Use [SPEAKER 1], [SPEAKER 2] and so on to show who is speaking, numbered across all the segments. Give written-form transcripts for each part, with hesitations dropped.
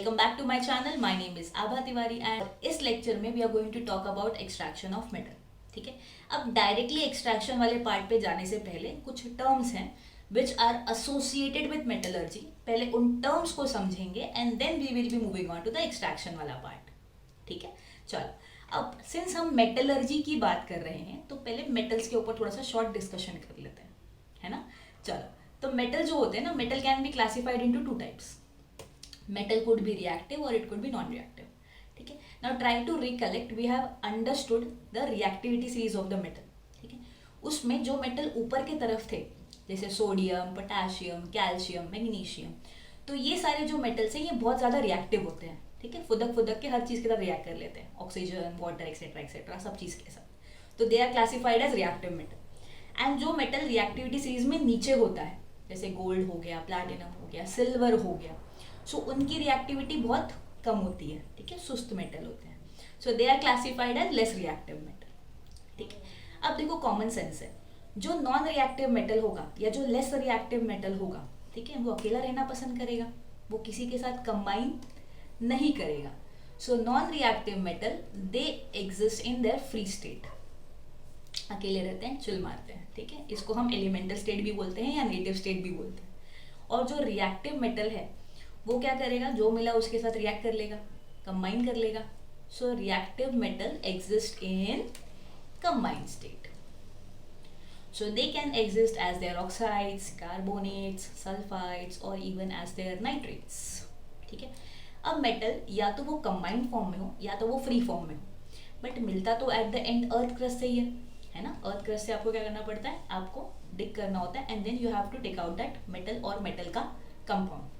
[SPEAKER 1] Welcome back to my channel. My name is Abha Tiwari and इस lecture में we are going to talk about extraction of metal. ठीक है, अब directly extraction वाले part पे जाने से पहले कुछ टर्म्स हैं which are associated with metallurgy. पहले उन टर्म्स को समझेंगे and then we will be moving on to the extraction वाला पार्ट. ठीक है, चलो अब सिंस हम मेटलर्जी की बात कर रहे हैं तो पहले मेटल्स के ऊपर थोड़ा सा शॉर्ट डिस्कशन कर लेते हैं, है ना. चलो, तो मेटल जो होते हैं ना, metal can be classified into two types. Metal could be reactive और it could be non reactive. ठीक है, now try to recollect. We have understood the reactivity series of the metal. ठीक है, उसमें जो मेटल ऊपर की तरफ थे जैसे सोडियम, पोटेशियम, कैल्शियम, मैग्नीशियम, तो ये सारे जो मेटल्स हैं ये बहुत ज़्यादा रिएक्टिव होते हैं. ठीक है, फुदक फुदक के हर चीज़ के साथ रिएक्ट कर लेते हैं, ऑक्सीजन, वाटर एक्सेट्रा सब चीज़ के साथ. तो they are classified as reactive metal. And जो मेटल रिएक्टिविटी सीरीज में नीचे होता है जैसे गोल्ड हो गया, प्लैटिनम हो गया, सिल्वर हो गया, सो उनकी रिएक्टिविटी बहुत कम होती है. ठीक है, सुस्त मेटल होते हैं. So they are classified as less reactive metal. ठीक है, अब देखो कॉमन सेंस है, जो नॉन रिएक्टिव मेटल होगा या जो लेस रिएक्टिव मेटल होगा, ठीक है, वो अकेला रहना पसंद करेगा, वो किसी के साथ कंबाइन नहीं करेगा. So non reactive metal they exist in their free state, अकेले रहते हैं, चिल मारते हैं. ठीक है, इसको हम एलिमेंटल स्टेट भी बोलते हैं या नेटिव स्टेट भी बोलते हैं. और जो रिएक्टिव मेटल है वो क्या करेगा, जो मिला उसके साथ रिएक्ट कर लेगा, कंबाइन कर लेगा. So reactive metal exist in combined state. So they can exist as their oxides, carbonates, sulphides और इवन एज देयर नाइट्रेट्स. ठीक है, अब मेटल या तो वो कंबाइंड फॉर्म में हो या तो वो फ्री फॉर्म में हो, बट मिलता तो at the and earth crust से ही है ना. अर्थ क्रस्ट से आपको क्या करना पड़ता है, आपको डिग करना होता है and then you have to take out that metal और मेटल का कंपाउंड.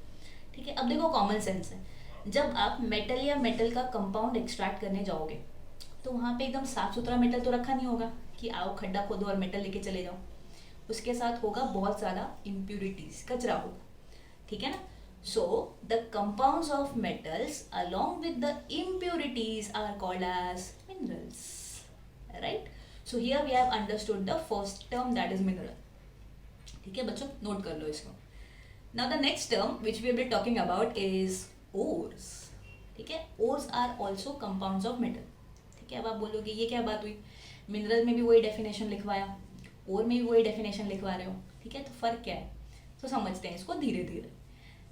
[SPEAKER 1] ठीक है, अब देखो कॉमन सेंस है, जब आप मेटल या मेटल का कंपाउंड एक्सट्रैक्ट करने जाओगे तो वहाँ पे एकदम साफ सुथरा मेटल तो रखा नहीं होगा कि आओ खड्डा खोदो और मेटल लेके चले जाओ. उसके साथ होगा बहुत ज़्यादा इम्प्यूरिटीज, कचरा होगा. ठीक है ना. So the compounds of metals along with the impurities are called as minerals. Right. So here we have understood the first term that is mineral. ठीक है बच्चों, नोट कर लो इसको. Now the next term which we will be talking about is ores. ठीक है, ores are also compounds of metal. ठीक है, अब आप बोलोगे ये क्या बात हुई, मिनरल में भी वही डेफिनेशन लिखवाया, ओर में भी वही डेफिनेशन लिखवा रहे हो. ठीक है, तो फर्क क्या है, तो समझते हैं इसको धीरे धीरे.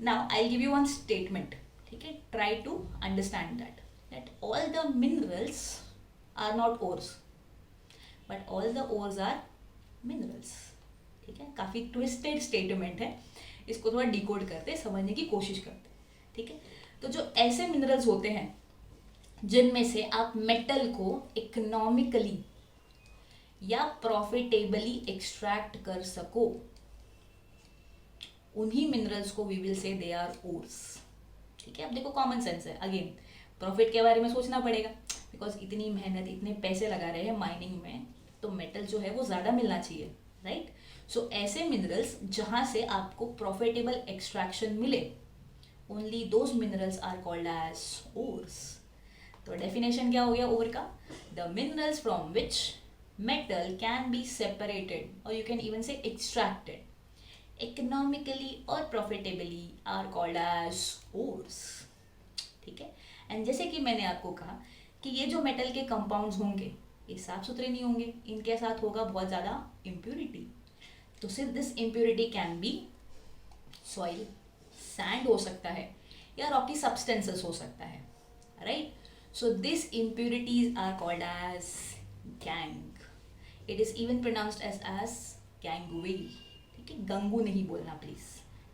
[SPEAKER 1] Now I give you one statement. ठीक है, try to understand that all the minerals are not ores but all the ores are minerals. ठीक है, काफ़ी ट्विस्टेड स्टेटमेंट है, इसको थोड़ा डिकोड करते, समझने की कोशिश करते. ठीक है, तो जो ऐसे मिनरल्स होते हैं जिनमें से आप मेटल को इकोनॉमिकली या प्रॉफिटेबली एक्सट्रैक्ट कर सको, उन्हीं मिनरल्स को we will say they are ores. ठीक है, अब देखो कॉमन सेंस है, अगेन प्रॉफिट के बारे में सोचना पड़ेगा बिकॉज इतनी मेहनत, इतने पैसे लगा रहे हैं माइनिंग में, तो मेटल जो है वो ज़्यादा मिलना चाहिए. राइट. सो ऐसे मिनरल्स जहाँ से आपको प्रॉफिटेबल एक्सट्रैक्शन मिले, only those minerals are called as ores. तो डेफिनेशन क्या हो गया ओर का, the minerals from which metal can be separated और you can even say extracted economically और profitably are called as ores. ठीक है, एंड जैसे कि मैंने आपको कहा कि ये जो मेटल के कंपाउंड्स होंगे ये साफ सुथरे नहीं होंगे, इनके साथ होगा बहुत ज़्यादा इम्प्यूरिटी. तो सिर्फ this impurity can be soil, sand हो सकता है या रॉकी सब्सटेंसेस हो सकता है. Right. So this impurities are called as gangue. It is even pronounced as gangway. ठीक है, गंगू नहीं बोलना प्लीज,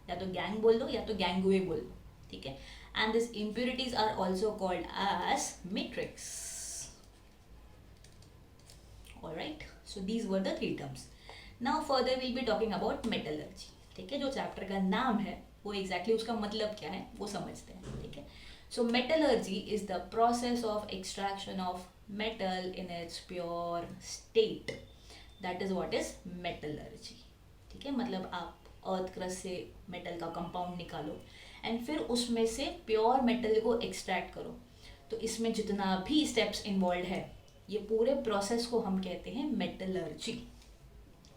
[SPEAKER 1] या तो गैंग बोल दो या तो गैंगवे बोल दो. ठीक है, and this impurities are also called as matrix. Alright, so these were the three terms. Now further we'll be talking about metallurgy. ठीक है, जो चैप्टर का नाम है वो exactly उसका मतलब क्या है वो समझते हैं. ठीक है, so metallurgy is the process of extraction of metal in its pure state. That is what is metallurgy. ठीक है, मतलब आप अर्थ क्रस्ट से मेटल का कंपाउंड निकालो एंड फिर उसमें से प्योर मेटल को एक्सट्रैक्ट करो. तो इसमें जितना भी स्टेप्स इन्वॉल्व है ये पूरे प्रोसेस को हम कहते हैं मेटलर्जी.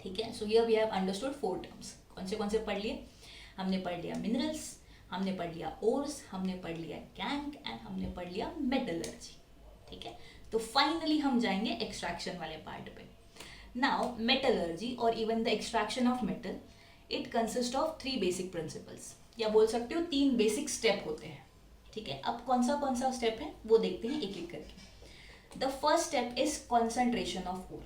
[SPEAKER 1] ठीक है, so here we have understood four terms. कौन से पढ़ लिए, हमने पढ़ लिया मिनरल्स, हमने पढ़ लिया ओर्स, हमने पढ़ लिया गैंग एंड हमने पढ़ लिया मेटलर्जी, ठीक है। तो फाइनली हम जाएंगे एक्सट्रैक्शन वाले पार्ट पे। नाउ मेटलर्जी और even the extraction of metal, it consist of 3 basic principles, या बोल सकते हो 3 बेसिक स्टेप होते हैं, ठीक है। अब कौन सा स्टेप है वो देखते हैं एक एक करके। The first step is concentration of ore,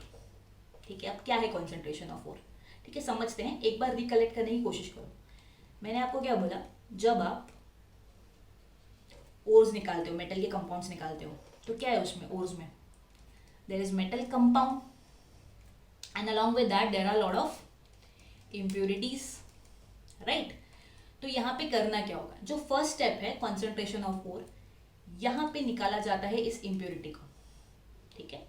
[SPEAKER 1] ठीक है। अब क्या है कॉन्सेंट्रेशन ऑफ ओर, ठीक है, समझते हैं। एक बार रिकलेक्ट करने की कोशिश करो। मैंने आपको क्या बोला, जब आप ओर्स निकालते हो, मेटल के कंपाउंड्स निकालते हो, तो क्या है उसमें, ओर्स में there is metal compound and along with that there are lot of impurities, right. तो यहाँ पे करना क्या होगा, जो फर्स्ट स्टेप है कॉन्सेंट्रेशन ऑफ ओर, यहाँ पे निकाला जाता है इस इम्प्योरिटी को, ठीक है।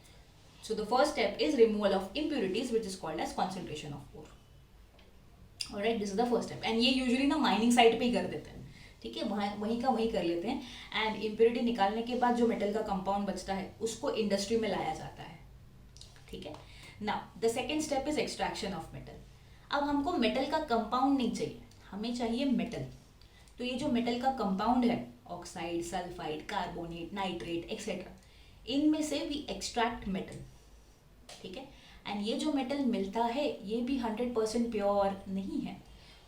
[SPEAKER 1] So the first step is removal of impurities which is called as concentration of ore, alright, this is the first step. And ये यूजुअली ना माइनिंग साइट पे ही कर देते हैं, ठीक है, वहीं का वहीं कर लेते हैं। एंड इम्प्योरिटी निकालने के बाद जो मेटल का कंपाउंड बचता है उसको इंडस्ट्री में लाया जाता है, ठीक है। Now the second step is extraction of metal. अब हमको मेटल का कंपाउंड नहीं चाहिए, हमें चाहिए मेटल। तो ये जो मेटल का कंपाउंड है, oxide, sulphide, carbonate, nitrate etcetera, इनमें से वी एक्सट्रैक्ट मेटल, ठीक है। एंड ये जो मेटल मिलता है ये भी 100% प्योर नहीं है,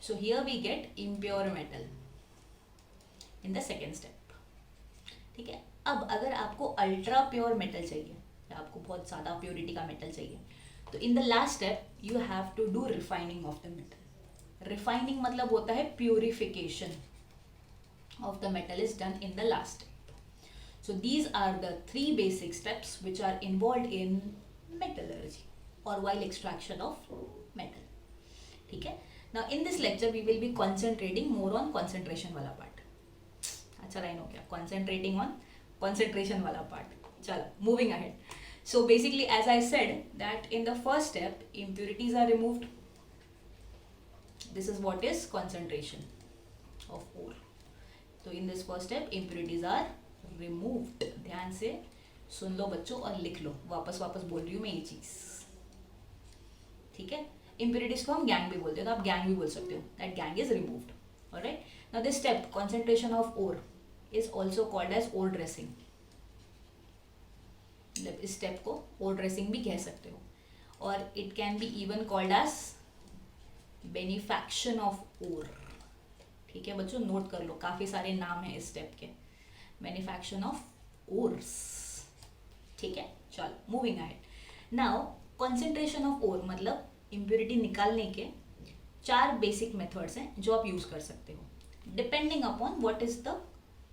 [SPEAKER 1] so here we get impure metal in the second step, ठीक है। अब अगर आपको अल्ट्रा प्योर मेटल चाहिए, या आपको बहुत ज़्यादा प्योरिटी का मेटल चाहिए, तो in the last step you have to do refining of the metal. Refining मतलब होता है purification of the metal is done in the last step. So these are the 3 basic steps which are involve in metallurgy और while extraction of metal, ठीक है। Now in this lecture we will be concentrating more on concentration वाला part। अच्छा line हो गया, concentrating on concentration वाला part। चलो moving ahead। So basically as I said that in the first step impurities are removed, this is what is concentration of ore। तो in this first step impurities are removed, ध्यान से सुन लो बच्चों और लिख लो, वापस बोल रही हूँ मैं ये चीज़, ठीक है। इम्प्योरिटीज को हम गैंग भी बोलते हैं, तो आप गैंग भी बोल सकते हो, that gangue is removed, alright. Now this step concentration of ore is also called as ore dressing, मतलब इस स्टेप को ओर ड्रेसिंग भी कह सकते हो, और it can be even called as beneficiation of ore, ठीक है बच्चों, नोट कर लो, काफी सारे नाम है इस स्टेप के, बेनिफैक्शन ऑफ ओर्स, ठीक है। चलो moving ahead. Now concentration of ore मतलब इम्प्योरिटी निकालने के 4 बेसिक मेथड्स हैं जो आप यूज कर सकते हो, depending upon what is the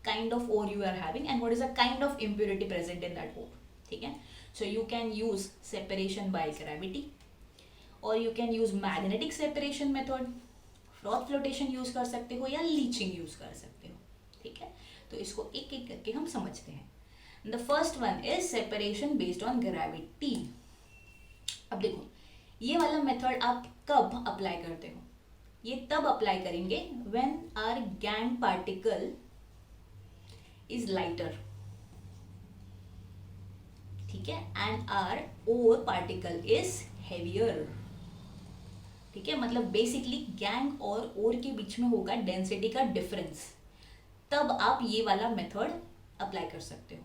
[SPEAKER 1] kind of ore you are having and what is the kind of impurity present in that ore, ठीक है। So you can use separation by gravity, और you can use magnetic separation method, froth flotation use कर सकते हो, या leaching use कर सकते हो, ठीक है। तो इसको एक एक करके हम समझते हैं। The first one is separation based on gravity. अब देखो ये वाला मेथड आप कब अप्लाई करते हो, ये तब अप्लाई करेंगे when our gangue particle is lighter, ठीक है, and our ore particle is heavier, ठीक है। मतलब बेसिकली गैंग और ओर के बीच में होगा डेंसिटी का डिफरेंस, तब आप ये वाला मेथड अप्लाई कर सकते हो,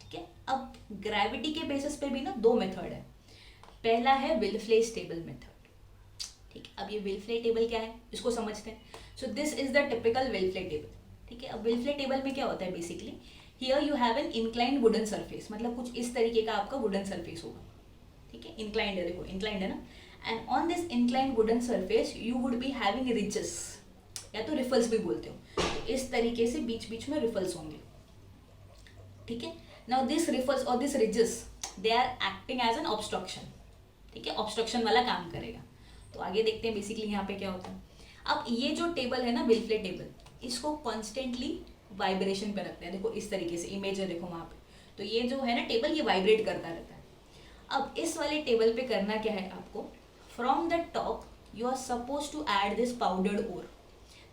[SPEAKER 1] ठीक है। अब ग्रेविटी के बेसिस पे भी ना 2 मेथड है, पहला है विल्फ्ले टेबल मेथड, ठीक है। अब ये विल्फ्ले टेबल क्या है इसको समझते हैं। So this is the typical Wilfley table, ठीक है। अब विल्फ्ले टेबल में क्या होता है, basically here you have an inclined wooden surface, मतलब कुछ इस तरीके का आपका वुडन सरफेस होगा, ठीक है। इंक्लाइंड है, देखो इंक्लाइंड है ना, and on this inclined wooden surface you would be having ridges, या तो रिफल्स भी बोलते हो, तो इस तरीके से बीच बीच में रिफल्स होंगे, ठीक है। नाउ दिस रिफल्स और this ridges they are acting as an obstruction, ठीक है, ऑब्स्ट्रक्शन वाला काम करेगा। तो आगे देखते हैं बेसिकली यहाँ पे क्या होता है। अब ये जो टेबल है ना विल्फ्ले टेबल, इसको कॉन्स्टेंटली वाइब्रेशन पे रखते हैं, देखो इस तरीके से इमेज है, देखो वहाँ पे, तो ये जो है ना टेबल ये वाइब्रेट करता रहता है। अब इस वाले टेबल पे करना क्या है आपको, from the top you are suppose to add this powdered ore,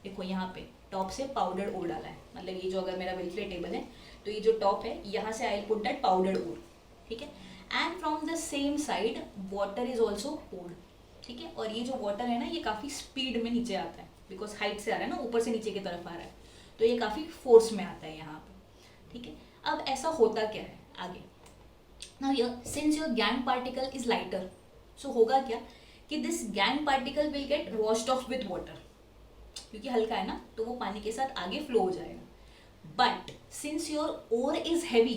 [SPEAKER 1] देखो यहाँ पे टॉप से पाउडर्ड ओर डाला है, मतलब ये जो अगर मेरा विल्फ्ले टेबल है तो ये जो टॉप है यहाँ से I will put that powdered ore, ठीक है। And from the same side water is also poured, ठीक है। और ये जो वाटर है ना ये काफ़ी स्पीड में नीचे आता है, बिकॉज हाइट से आ रहा है ना, ऊपर से नीचे की तरफ आ रहा है, तो ये काफ़ी फोर्स में आता है यहाँ पे, ठीक है। अब ऐसा होता क्या है आगे, now here since your gangue particle is lighter, so होगा क्या कि this gangue particle will get washed off with water, क्योंकि हल्का है ना तो वो पानी के साथ आगे फ्लो हो जाएगा। But since your ore is heavy,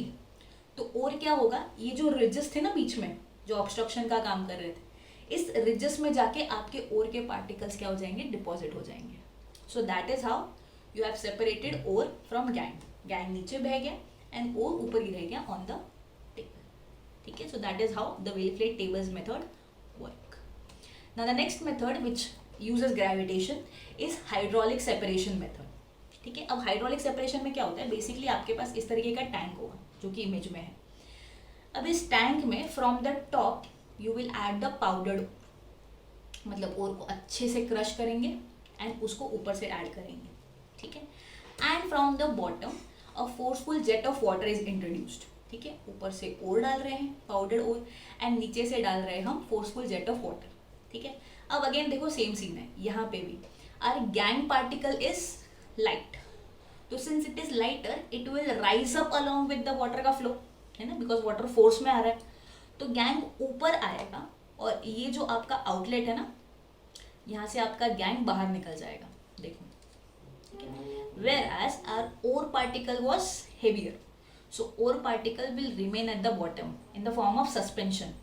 [SPEAKER 1] तो और क्या होगा, ये जो रिजेस थे ना बीच में जो ऑब्स्ट्रक्शन का काम कर रहे थे, इस रिजेस में जाके आपके ओर के पार्टिकल्स क्या हो जाएंगे, डिपॉजिट हो जाएंगे। So that is how you have separated ore from gangue. Gangue नीचे बह गया एंड ओर ऊपर ही रह गया ऑन द टेबल, ठीक है। So that is how the Wilfley tables method work. Now the next method which uses gravitation is hydraulic separation method, ठीक है। अब हाइड्रोलिक सेपरेशन में क्या होता है, बेसिकली आपके पास इस तरीके का टैंक होगा जो कि इमेज में है। अब इस टैंक में from the top you will add the powdered, मतलब ओर को अच्छे से क्रश करेंगे एंड उसको ऊपर से ऐड करेंगे, ठीक है। And from the bottom a forceful jet of water is introduced, ठीक है। ऊपर से ओर डाल रहे हैं पाउडर्ड ओर एंड नीचे से डाल रहे हैं हम फोर्सफुल जेट ऑफ वाटर, ठीक है। अब अगेन देखो सेम सीन है यहाँ पे भी, our gangue particle is light, तो since it is lighter it will rise up along with the water का फ्लो, है ना, बिकॉज वाटर फोर्स में आ रहा है, तो गैंग ऊपर आएगा और ये जो आपका आउटलेट है ना, यहाँ से आपका गैंग बाहर निकल जाएगा, देखो, ठीक है। Whereas our ore particle was heavier, so ore particle will remain at the bottom in the form of suspension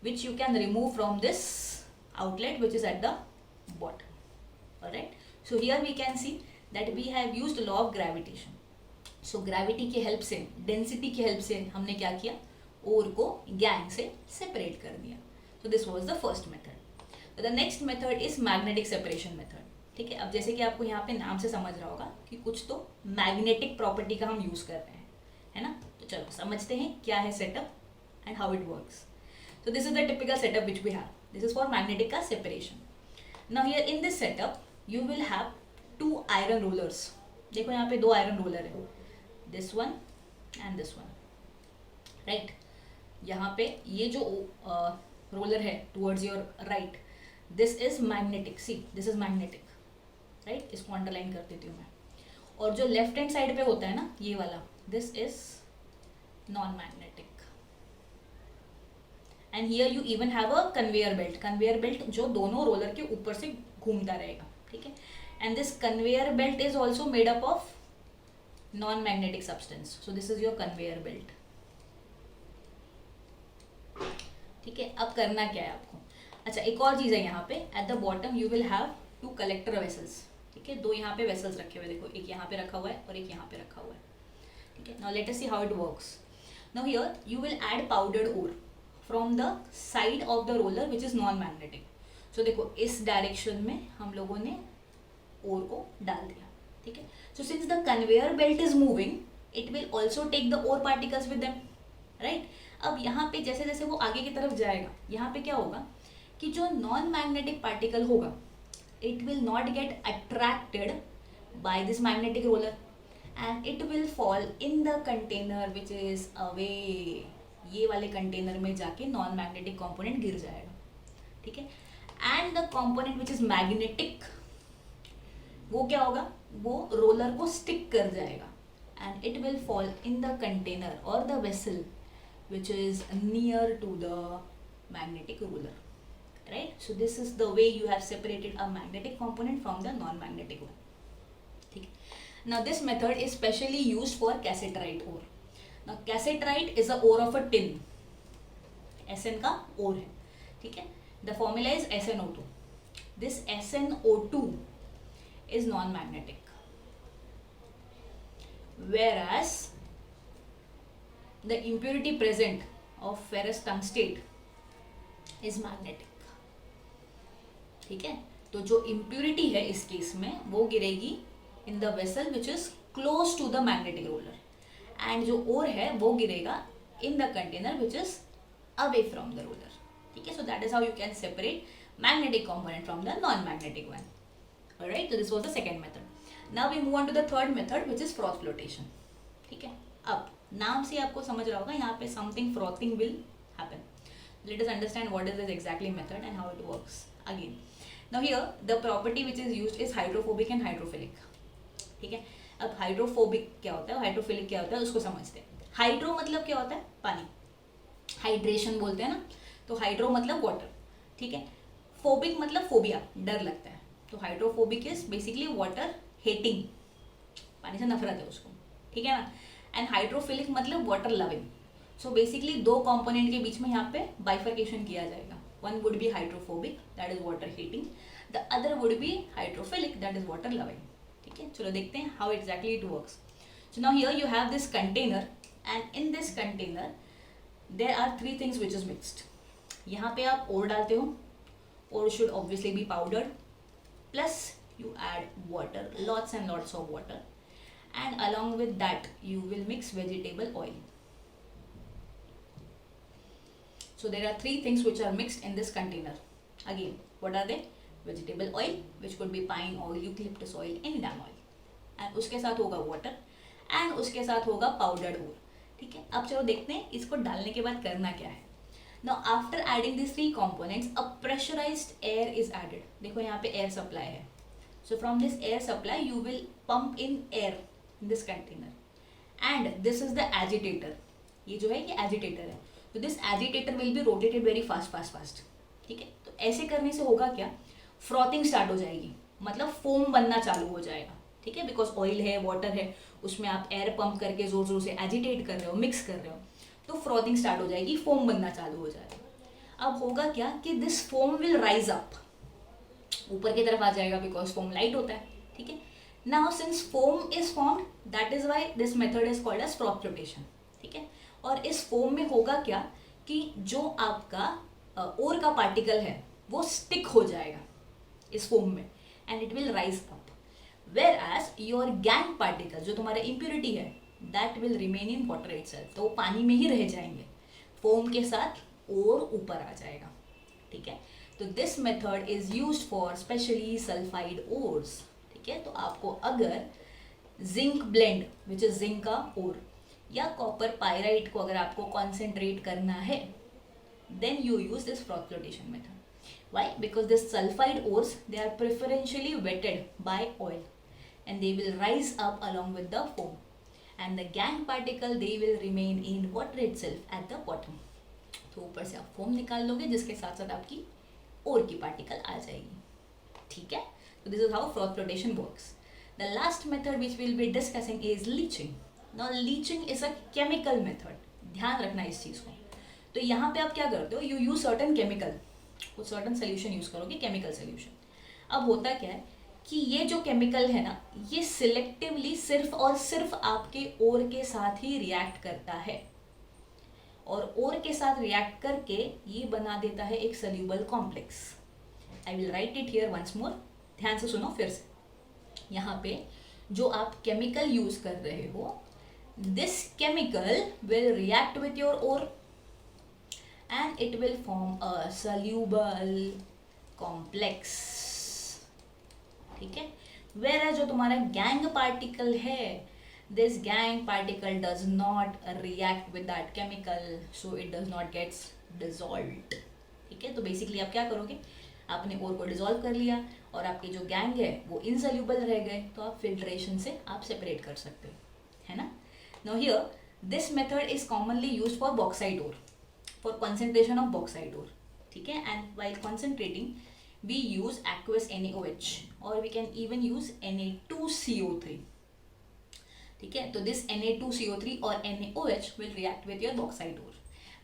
[SPEAKER 1] which you can remove from this outlet which is at the bottom. Alright, so here we can see that we have used law of gravitation. So gravity की help से, density की help से हमने क्या किया, ओर को gang से separate कर दिया। So this was the first method. So the next method is magnetic separation method, ठीक है। अब जैसे कि आपको यहाँ पे नाम से समझ रहा होगा कि कुछ तो मैग्नेटिक प्रॉपर्टी का हम यूज कर रहे हैं, है ना। तो चलो समझते हैं क्या है setup and how it works. So this is the typical setup which we have. This is for magnetic का separation. Now here in this setup you will have two iron rollers. देखो यहाँ पे दो iron roller है, this one and this one, right? यहाँ पे ये जो roller है towards your right, this is magnetic. See, this is magnetic, right? इसको underline कर देती हूँ मैं। और जो left hand side पे होता है ना ये वाला, this is non-magnetic. And here you even have a conveyor belt, conveyor belt जो दोनों रोलर के ऊपर से घूमता रहेगा, ठीक है। And this conveyor belt is also made up of non magnetic substance, so this is your conveyor belt, ठीक है। अब करना क्या है आपको, अच्छा एक और चीज है यहाँ पे, at the bottom you will have two collector vessels, ठीक है। दो यहाँ पे वेसल्स रखे हुए, देखो एक यहाँ पे रखा हुआ है और एक यहाँ पे रखा हुआ है, ठीक है। Now let us see how it works. Now here you will add powdered ore from the side of the roller which is non magnetic. So देखो इस डायरेक्शन में हम लोगों ने ओर को डाल दिया, ठीक है। So since the conveyor belt is moving it will also take the ore particles with them, right. अब यहाँ पे जैसे जैसे वो आगे की तरफ जाएगा, यहाँ पे क्या होगा कि जो नॉन मैग्नेटिक पार्टिकल होगा it will not get attracted by this magnetic roller and it will fall in the container which is away, ये वाले कंटेनर में जाके नॉन मैग्नेटिक कंपोनेंट गिर जाएगा, ठीक है। And the component which is magnetic वो क्या होगा, वो रोलर को स्टिक कर जाएगा and it will fall in the container और the vessel which is near to the magnetic roller, right. So this is the way you have separated a magnetic component from the non magnetic one, ठीक है। Now this method is specially used for cassiterite ore. Now cassiterite is a ore of a tin, SN का ore है, ठीक है। The formula is SnO2. This SnO2 is non-magnetic, whereas the impurity present of ferrous tungstate is magnetic, ठीक है। तो जो impurity है इस केस में वो गिरेगी in the vessel which is close to the magnetic roller. And जो ओर है वो गिरेगा in the container which is away from the roller, ठीक है। So that is how you can separate magnetic component from the non magnetic one, alright. So this was the second method. Now we move on to the third method which is froth flotation, ठीक है। अब नाम से आपको समझ रहा होगा यहाँ पे something frothing will happen. Let us understand what is this exactly method and how it works again. Now here the property which is used is hydrophobic and hydrophilic, ठीक है। अब हाइड्रोफोबिक क्या होता है, हाइड्रोफिलिक क्या होता है, उसको समझते हैं। हाइड्रो मतलब क्या होता है, पानी, हाइड्रेशन बोलते हैं ना, तो हाइड्रो मतलब वाटर, ठीक है। फोबिक मतलब फोबिया, डर लगता है, तो hydrophobic is basically water hating, पानी से नफरत है उसको, ठीक है ना। एंड हाइड्रोफिलिक मतलब वाटर लविंग। सो बेसिकली दो कंपोनेंट के बीच में यहाँ पे बाइफर्केशन किया जाएगा। One would be hydrophobic, that is water heating, the other would be hydrophilic, that is water loving, ठीक है। चलो देखते हैं how exactly it works. So now here you have this container and in this container there are three things which is mixed. यहाँ पे आप ore डालते हो, ore should obviously be powdered, plus you add water, lots and lots of water, and along with that you will mix vegetable oil. So there are three things which are mixed in this container. Again, what are they? Vegetable oil, which could be pine oil, eucalyptus oil, any damn oil, and उसके साथ होगा water, and उसके साथ होगा powdered oil, ठीक है। अब चलो देखते हैं इसको डालने के बाद करना क्या है। Now after adding these three components, a pressurized air is added. देखो यहाँ पे air supply है, so from this air supply you will pump in air in this container, and this is the agitator. ये जो है ये agitator है, so this agitator will be rotated very fast, ठीक है। तो ऐसे करने से होगा क्या, फ्रॉथिंग स्टार्ट हो जाएगी, मतलब फोम बनना चालू हो जाएगा, ठीक है। बिकॉज ऑयल है, वाटर है, उसमें आप एयर पंप करके जोर जोर से एजिटेट कर रहे हो, मिक्स कर रहे हो, तो फ्रॉथिंग स्टार्ट हो जाएगी, फोम बनना चालू हो जाएगा। अब होगा क्या कि this foam will rise up, ऊपर की तरफ आ जाएगा, बिकॉज फोम लाइट होता है, ठीक है। Now since foam is formed, that is why this method is called as froth flotation, ठीक है। और इस फोम में होगा क्या कि जो आपका ओर का पार्टिकल है वो स्टिक हो जाएगा इस फोम में, and it will rise up, whereas your gangue particle, जो तुम्हारा इम्प्योरिटी है, that will remain in water itself, तो वो पानी में ही रह जाएंगे, फोम के साथ और ऊपर आ जाएगा, ठीक है। तो this method is used for specially sulphide ores, ठीक है। तो आपको अगर zinc blende which is zinc का ओर या कॉपर पायराइट को अगर आपको कॉन्सेंट्रेट करना है, then you use this froth flotation method. Why? Because the sulfide ores, they are preferentially wetted by oil and they will rise up along with the foam, and the gangue particle they will remain in water itself at the bottom. तो ऊपर से आप foam निकाल लोगे जिसके साथ साथ आपकी ओर की पार्टिकल आ जाएगी, ठीक है। So this is how froth flotation works. The last method which we will be discussing is leaching. Now leaching is a chemical method. ध्यान रखना इस चीज को। तो यहाँ पे आप क्या करते हो, you use certain chemical, कुछ सर्टन सोल्यूशन यूज करोगे, केमिकल सोल्यूशन। अब होता क्या है कि ये जो केमिकल है ना, ये सिलेक्टिवली सिर्फ और सिर्फ आपके ओर के साथ ही रिएक्ट करता है, और ओर के साथ रिएक्ट करके ये बना देता है एक soluble complex. I will write it here once more, ध्यान से सुनो फिर से। यहाँ पे जो आप केमिकल यूज कर रहे हो, this chemical will react with your ore and it will form a soluble complex, ठीक है। whereas जो तुम्हारा gang particle है, this gang particle does not react with that chemical, so it does not gets dissolved, ठीक है। तो basically आप क्या करोगे, आपने ओर को डिजोल्व कर लिया और आपके जो गैंग है वो इनसोल्यूबल रह गए, तो आप फिल्ट्रेशन से आप सेपरेट कर सकते हो, है ना। Now here this method is commonly used for bauxite ore, for concentration of bauxite ore, ठीक है। and while concentrating we use aqueous NaOH or we can even use Na2CO3, ठीक है। तो this Na2CO3 or NaOH will react with your bauxite ore,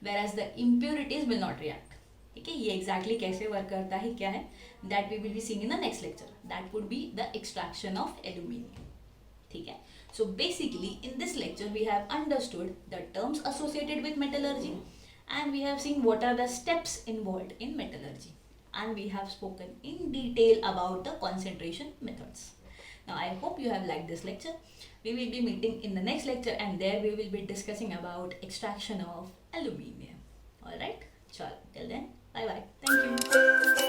[SPEAKER 1] whereas the impurities will not react, ठीक है। ये exactly कैसे work करता है, क्या है, that we will be seeing in the next lecture, that would be the extraction of aluminium, ठीक है। So basically in this lecture we have understood the terms associated with metallurgy, and we have seen what are the steps involved in metallurgy, and we have spoken in detail about the concentration methods. Now I hope you have liked this lecture. We will be meeting in the next lecture, and there we will be discussing about extraction of aluminium. All right, chalo, till then, bye bye, thank you.